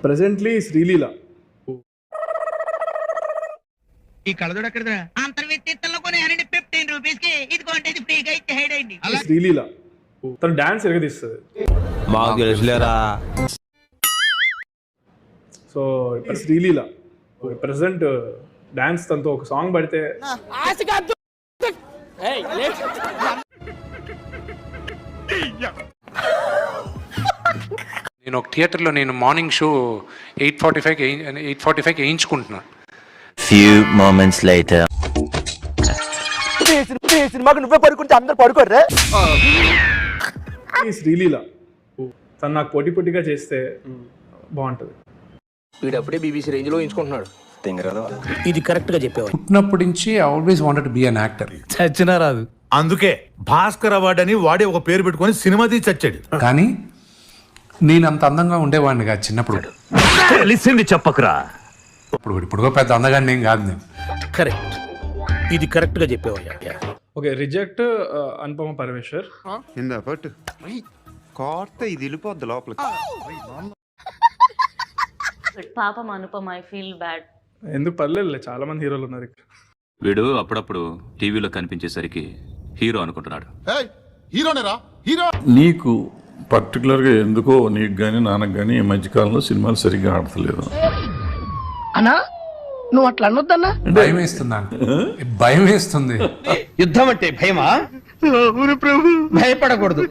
Presently Sreeleela. ఈ కళ్ళజోడు ఎక్కడదా? అంతర్విత్తిలో కొనేయాలండి 15 rupees కి. ఇది కొంటే ఇది ఫ్రీగా ఇచ్చేయండి. శ్రీలీల తను డాన్స్ ఎరగదీస్తుంది. మాకు తెలుసులేరా. సో శ్రీలీల ప్రెసెంట్ డాన్స్ తనతో ఒక సాంగ్ పడితే నేను ఒక థియేటర్లో నేను మార్నింగ్ షో 8:45కి వేయించుకుంటున్నాను. Few moments later. సినిమాకి నువ్వే పడుకుంటే అందరు పడుకోర్రే. శ్రీలీల తను నాకు పోటీగా చేస్తే బాగుంటుంది. వీడప్పుడే బీబీసీ రేంజ్ లో ఎంచుకుంటున్నాడు. ఇది కరెక్ట్ గా చెప్పేవాడు. పుట్టినప్పటి నుంచి I always wanted to be an actor. చచ్చినా రాదు. అందుకే భాస్కర్ అవార్డు అని వాడే ఒక పేరు పెట్టుకొని సినిమా తీసి చచ్చాడు. కానీ నేను అంత అందంగా ఉండేవాడిని కాదు చిన్నప్పుడు. తెలిసింది చెప్పకురా. ఇప్పుడుగో పెద్ద అందగాడిని ఏం కాదు నేను. కరెక్ట్. ఇది కరెక్ట్ గా చెప్పేవయ్యా. Okay, reject Anupama Parameshwar. కోర్త ఇది వెళ్ళిపోద్ది లోపలికి. పాపం అనుపమ, ఐ ఫీల్ బ్యాడ్. ఎందుకు పర్లేదు, చాలా మంది హీరోలు ఉన్నారు ఇక్కడ. వీడు అప్పుడప్పుడు టీవీలో కనిపించేసరికి హీరో అనుకుంటున్నాడు. నీకు పర్టికులర్గా ఎందుకో నీకు కానీ నాన్నకు కానీ ఈ మధ్యకాలంలో సినిమాలు సరిగ్గా ఆడతలేదు. అన్నా నువ్వు అట్లా అనొద్దన్నా. భయం వేస్తుంది నాకు. భయం వేస్తుంది. యుద్ధం అంటే భయమా? భయపడకూడదు.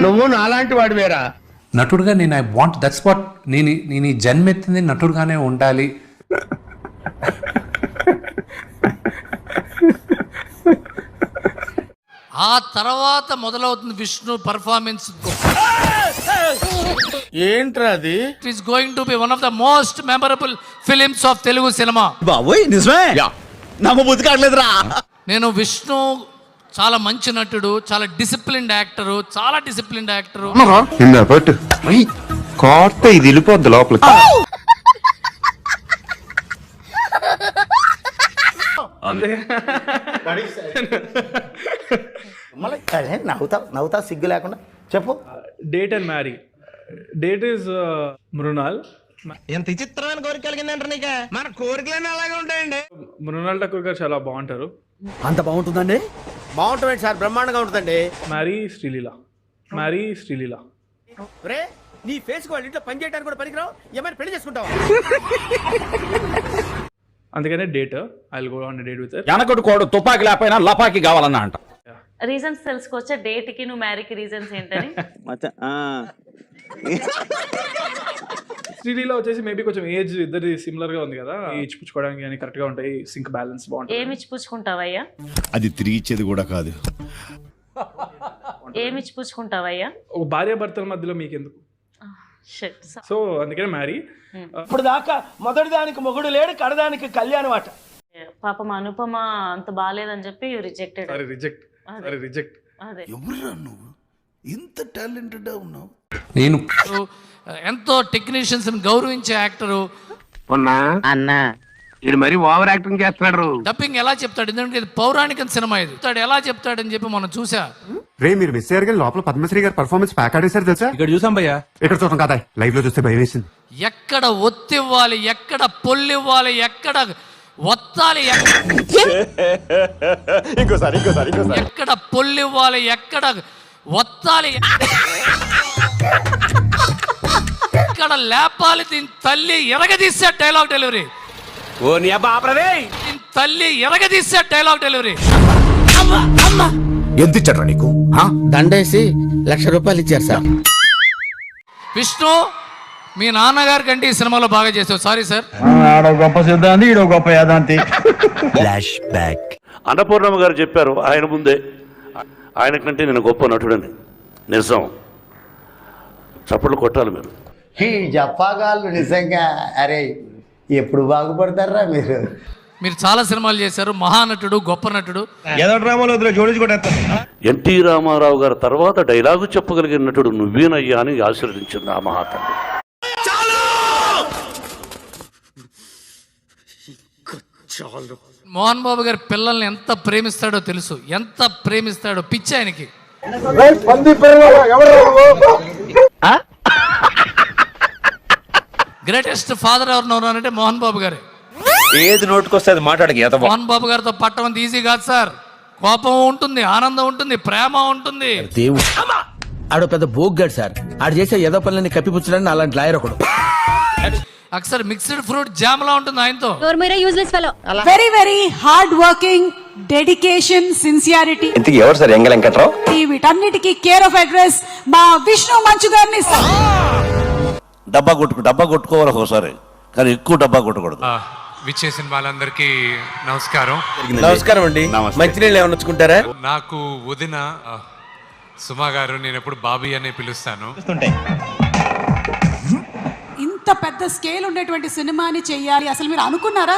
నువ్వు నాలాంటి వాడు వేరా. నటుడుగా నేను ఐ వాంట్ దట్స్ వాట్ నేను ఈ జన్మెత్తింది నటుడుగానే ఉండాలి. ఆ తర్వాత మొదలవుతుంది విష్ణు పర్ఫార్మెన్స్. ఏంట్రా అది? It is going to be one of the most memorable films of Telugu cinema. బాబోయ్ నిజమే. నమ్మబుద్ధి కావట్లేదురా. నేను విష్ణు చాలా మంచి నటుడు, చాలా డిసిప్లిన్డ్ యాక్టరు, చాలా డిసిప్లిన్డ్ యాక్టరు. కోర్త ఇది వెళ్ళిపోద్ది లోపలికి. నవ్వుతా సిగ్గు లేకుండా చెప్పు. Date and marry. Date is Mrunal. ఎంత విచిత్రమైన కోరిక కలిగిందంటారు నీకు. మన కోరికలన్నీ అలాగే ఉంటాయండి. మృణాల్ ఠాకూర్ గారు చాలా బాగుంటారు. అంత బాగుంటుందండి? బాగుంటుంది సార్, బ్రహ్మాండంగా ఉంటుందండి. మ్యారీ శ్రీలీల. మ్యారీ శ్రీలీల. రే నీ ఫేస్ వాళ్ళ ఇంట్లో పని చేయడానికి కూడా పనికిరావు. ఏమైనా పెళ్లి చేసుకుంటావా? అందుకనే date. I will go on date with her. వెనకటి కోడు తుపాకి లేకపోయినా లపాకి కావాలన్నా అంట. రీజన్స్ తెలుసుకోవచ్చా డేట్ కి నువ్వు మ్యారీకి రీజన్స్ ఏంటని? శ్రీలీల వచ్చేసి మేబీ కొంచెం ఏజ్ ఇద్దరి సిమిలర్ గా ఉంది కదా, ఇచ్చిపుచ్చుకోవడానికి అని కరెక్ట్ గా ఉంటాయి. సింక్ బ్యాలెన్స్ బాగుంటుంది. ఏమి ఇచ్చిపుచ్చుకుంటావయ్యా? అది తిరిగి ఇచ్చేది కూడా కాదు. ఏమి ఇచ్చిపుచ్చుకుంటావయ్యా? ఒక భార్య భర్తల మధ్యలో మీకెందుకు? సో అందుకనే మ్యారీ. ఇప్పుడు దాకా మొదటి దానికి మొగుడు లేడు, కడదానికి కళ్యాణం అట. పాపం అనుపమ అంత బాగాలేదని చెప్పి రిజెక్టెడ్. రిజెక్ట్. అదే ఎవరురా నువ్వు ఇంత టాలెంటెడ్ ఉన్నావు? నేను ఎంతో టెక్నీషియన్స్ గౌరవించే యాక్టరు. అన్నా ఇది మరి ఓవర్ యాక్టింగ్ చేస్తున్నాడు. డబ్బింగ్ ఎలా చెప్తాడు? ఎందుకంటే ఇది పౌరాణిక సినిమా. ఇది ఎలా చెప్తాడని చెప్పి మనం చూసా. రే మీరు మిస్ అయ్యారు కానీ లోపల పద్మశ్రీ గారు పర్ఫార్మెన్స్ ప్యాక్ ఆడేశారు తెలుసా? ఇక్కడ చూసాం భయ్యా. ఇక్కడ చూడటం కదా, లైవ్ లో చూస్తే భయం వేసింది. ఎక్కడ ఒత్తివ్వాలి, ఎక్కడ పొల్లివ్వాలి, ఎక్కడ ఒత్తాలి, ఎక్కడ పొల్లివ్వాలి, ఎక్కడ ఒత్తాలి, ఎక్కడ లేపాలి, దీని తల్లి ఎరగదీసే డైలాగ్ డెలివరీ. ఓ నీ అబ్బా ఆపరదే. దీని తల్లి ఎరగదీసే డైలాగ్ డెలివరీ. ఎంత ఇచ్చారా నీకు? దండేసి 1,00,000 రూపాయలు ఇచ్చారు సార్. విష్ణు మీ నాన్నగారి కంటే ఈ సినిమాలో బాగా చేసావు. Sorry sir. గొప్ప సిద్ధాంతి, ఈడో గొప్ప యాదాంతి. Flash back. అన్నపూర్ణమ్మ గారు చెప్పారు ఆయన ముందే, ఆయన కంటే నేను గొప్ప నటుడని. నిజం. చప్పట్లు కొట్టాలి మీరు. ఈ జప్పాగాళ్ళు నిజంగా అరే ఎప్పుడు బాగుపడతారా మీరు? మీరు చాలా సినిమాలు చేశారు, మహానటుడు, గొప్ప నటుడు. ఏదో డ్రామాలో జోడించుకుంటారు. ఎన్టీ రామారావు గారు తర్వాత డైలాగు చెప్పగలిగిన నటుడు నువ్వేనయ్యా అని ఆశీర్వదించింది ఆ మహాతల్లి. మోహన్ బాబు గారి పిల్లల్ని ఎంత ప్రేమిస్తాడో తెలుసు, ఎంత ప్రేమిస్తాడో. పిచ్చి ఆయనకి. గ్రేటెస్ట్ ఫాదర్ ఎవరు అంటే మోహన్ బాబు గారే. ఏది నోటుకొస్తే అది మాట్లాడక మోహన్ బాబు గారితో పట్టడం అంత ఈజీ కాదు సార్. కోపం ఉంటుంది, ఆనందం ఉంటుంది, ప్రేమ ఉంటుంది. దేవుడు ఆడు పెద్ద బోగ్గాడు సార్. ఆడు చేసే ఏదో పనులని కప్పిపుచ్చడానికి అలాంటి లాయర్ ఒకడు. అక్సర్ మిక్స్డ్ ఫ్రూట్ జామ్ లా ఉంటుంది ఆయనతో. Very very hard working, dedication, sincerity, ఇంతకీ ఎవరు సార్ ఎంగ వెంకట్రావు? వీటన్నిటికీ కేర్ ఆఫ్ అడ్రస్ మా విష్ణు మంచు గారిని. డబ్బా కొట్టుకోవాలి ఒకసారి, కానీ ఎక్కువ డబ్బా కొట్టకూడదు. విచ్చేసిన వాళ్ళందరికీ నమస్కారం. నమస్కారం అండి. మంచినీళ్ళు ఏమైనా వచ్చుకుంటారా? నాకు వదిన సుమా గారు, నేను ఎప్పుడు బాబీ అనే పిలుస్తాను. ఇంత పెద్ద స్కేల్ ఉండేటువంటి సినిమాని చెయ్యాలి అసలు మీరు అనుకున్నారా?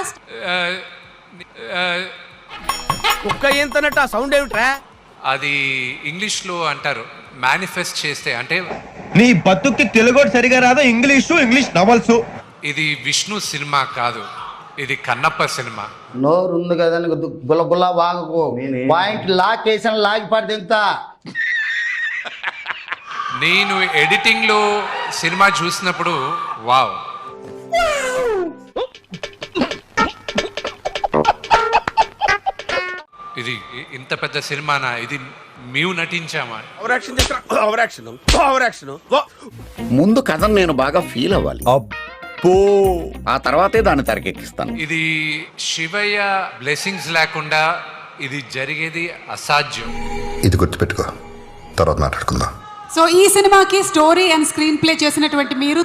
కుక్క ఏంతనట్టు ఆ సౌండ్ ఏమిట్రా? అది ఇంగ్లీష్లో అంటారు, మేనిఫెస్ట్ చేస్తే. అంటే నీ బతుక్కి తెలుగు సరిగా రాదు, ఇంగ్లీష్ నవల్స్. ఇది విష్ణు సినిమా కాదు, ఇది కన్నప్ప సినిమా. నోరు ఉంది కదా గుల్ల వాగకు. పాయింట్ లాగి పడి దిగుతా. నేను ఎడిటింగ్లో సినిమా చూసినప్పుడు వావ్, ఇది ఇంత పెద్ద సినిమానా, ఇది మేము నటించామా? ముందు కథను నేను బాగా ఫీల్ అవ్వాలి, ఆ తర్వాతే దాన్ని తెరకెక్కిస్తాను. ఇది శివయ్య బ్లెస్సింగ్స్ లేకుండా ఇది జరిగేది అసాధ్యం. ఇది గుర్తుపెట్టుకో, తర్వాత మాట్లాడుకుందాం. సో ఈ సినిమాకి స్టోరీ అండ్ స్క్రీన్ ప్లే చేసినటువంటి మీరు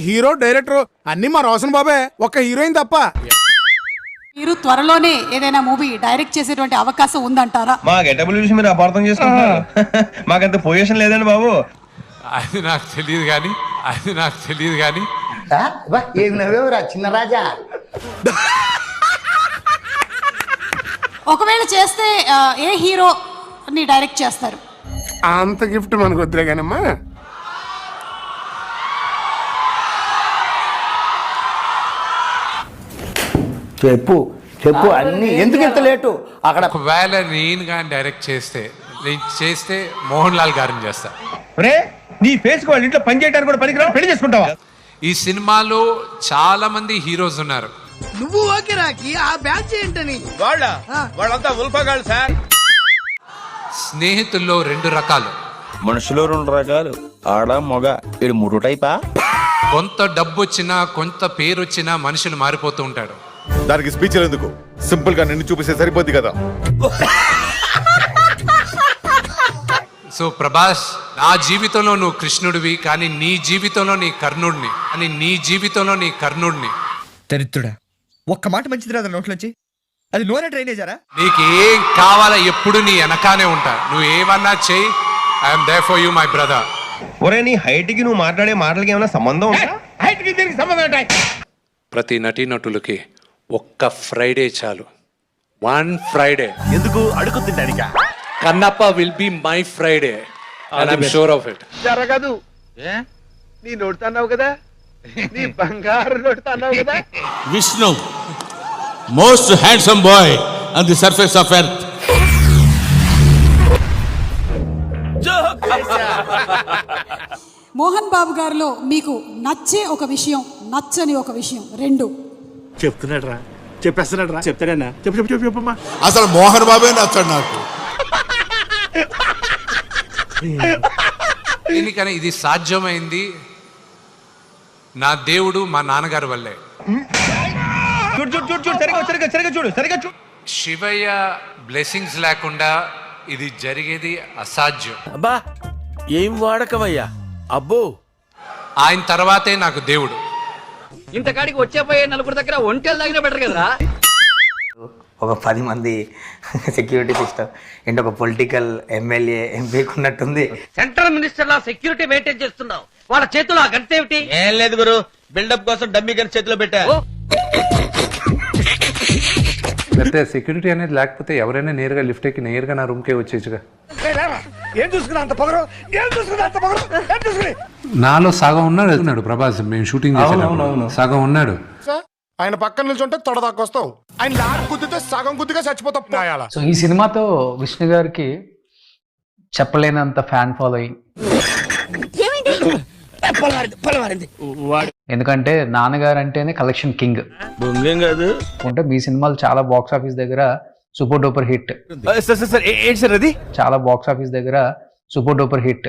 హీరో డైరెక్టర్ అన్ని మా రోషన్ బాబే, ఒక్క హీరోయిన్ తప్ప. మీరు త్వరలోనే ఏదైనా మూవీ డైరెక్ట్ చేసేటువంటి అవకాశం ఉందంటారా? మా గెటబుల్ చూసి మీరు అపార్థం చేసుకుంటున్నారు. మాకంత పొజిషన్ లేదండి బాబు. అది నాకు తెలియదు కానీ ఏమి నవ్వేవురా చిన్న రాజా. ఒకవేళ చేస్తే ఏ హీరోని డైరెక్ట్ చేస్తారు? అంత గిఫ్ట్ మనకు వద్దులే కానమ్మా. చెప్పు అన్ని ఎందుకు ఇంత లేటు అక్కడ? ఒకవేళ నేను కానీ డైరెక్ట్ చేస్తే మోహన్ లాల్ గారిని చేస్తా. నీ ఫేస్ వాళ్ళ ఇంట్లో పని చేయడానికి కూడా పనికిరావు, పెళ్లి చేసుకుంటావా? ఈ సినిమాలో చాలా మంది హీరోస్ ఉన్నారు. నువ్వు ఓకే రాకి ఆ బ్యాచ్ ఏంటని వాళ్ళంతా ఉల్ఫగాళ్ళు సార్. స్నేహితుల్లో 2 రకాలు, మనుషులు 2 రకాలు, ఆడ మొగ. ఇది 3 టైపా? కొంత డబ్బు వచ్చినా కొంత పేరు వచ్చినా మనుషులు మారిపోతూ ఉంటాడు. దానికి స్పీచ్ ఎందుకు, సింపుల్ గా నిన్ను చూపిస్తే సరిపోద్ది కదా. సో ప్రభాస్, నా జీవితంలో నువ్వు కృష్ణుడివి, కానీ నీ జీవితంలో నీ కర్ణుడిని. దరిద్రుడా, ఒక్క మాట మంచిది రాదు నోట్లోంచి. అది నోరే డ్రైనేజారా? నీకు ఏం కావాలా ఎప్పుడు నీ వెనకానే ఉంటా. నువ్వు ఏమన్నా చెయ్యి, I'm there for you my brother. ఒరే, నీ హైట్ కి నువ్వు మాట్లాడే మాటలకి ఏమైనా సంబంధం ఉందా? హైట్ కి దీనికి సంబంధం ఉంటాయి. ప్రతి నటీనటులకి ఒక్క ఫ్రైడే చాలు. 1 ఫ్రైడే. ఎందుకు అడుగుతుంటానిక? Kannappa will be my Friday and I'm sure of it. జరగదు. నీ నోడుతున్నావు కదా, నీ బంగారు నోడుతున్నావు కదా. Vishnu most handsome boy on the surface of earth. Mohan Babu గారిలో మీకు నచ్చే ఒక విషయం, నచ్చని ఒక విషయం, 2. చెప్తున్నాడు రా, చెప్పేస్తున్నాడు రా. చెప్తాడన్నా, చెప్పమ్మా. అసలు మోహన్ బాబే నచ్చాడు నాకు. ఎందుకని ఇది సాధ్యమైంది నా దేవుడు మా నాన్నగారి వల్లే. చూడు. శివయ్య బ్లెస్సింగ్స్ లేకుండా ఇది జరిగేది అసాధ్యం. అబ్బా, ఏం వాడకమయ్యా. అబ్బో, ఆయన తర్వాతే నాకు దేవుడు. ఇంతకాడికి వచ్చేపోయే 4 దగ్గర ఒంటెలు తాగినా బెటర్ కదరా. ఒక 10 మంది సెక్యూరిటీ సిస్టమ్ ఏంటి, ఒక పొలిటికల్ ఎమ్మెల్యే ఎంపీకి ఉన్నట్టుంది. సెంట్రల్ మినిస్టర్ లా సెక్యూరిటీ మెయింటైన్ చేస్తున్నావు. వాళ్ళ చేతుల్లో ఆ గంట ఏమిటి? ఏం లేదు గురు, బిల్డప్ కోసం డమ్మీ గన్ చేతిలో పెట్టా. లేకపోతే సెక్యూరిటీ అనేది లేకపోతే ఎవరైనా నేరుగా లిఫ్ట్ ఎక్కి నేరుగా నా రూమ్కే వచ్చేచ్చుగా. నాలో సగం ఉన్నాడు ప్రభాస్. మేము షూటింగ్ చేసినప్పుడు సగం ఉన్నాడు. ఆయన పక్కన నిల్చుంటే తొడదాకా వస్తావు, ఆయన లాక్ గుద్దితే సగం గుద్దిగా చచ్చిపోతావు. సో ఈ సినిమాతో విష్ణు గారికి చెప్పలేనంత ఫ్యాన్ ఫాలోయింగ్. ఎందుకంటే నాన్నగారు అంటేనే కలెక్షన్ కింగ్. బొంగేం కాదు అంటే మీ సినిమాలు చాలా బాక్స్ ఆఫీస్ దగ్గర సూపర్ డూపర్ హిట్. సార్ ఏంటి సార్ అది? చాలా బాక్స్ ఆఫీస్ దగ్గర సూపర్ డూపర్ హిట్.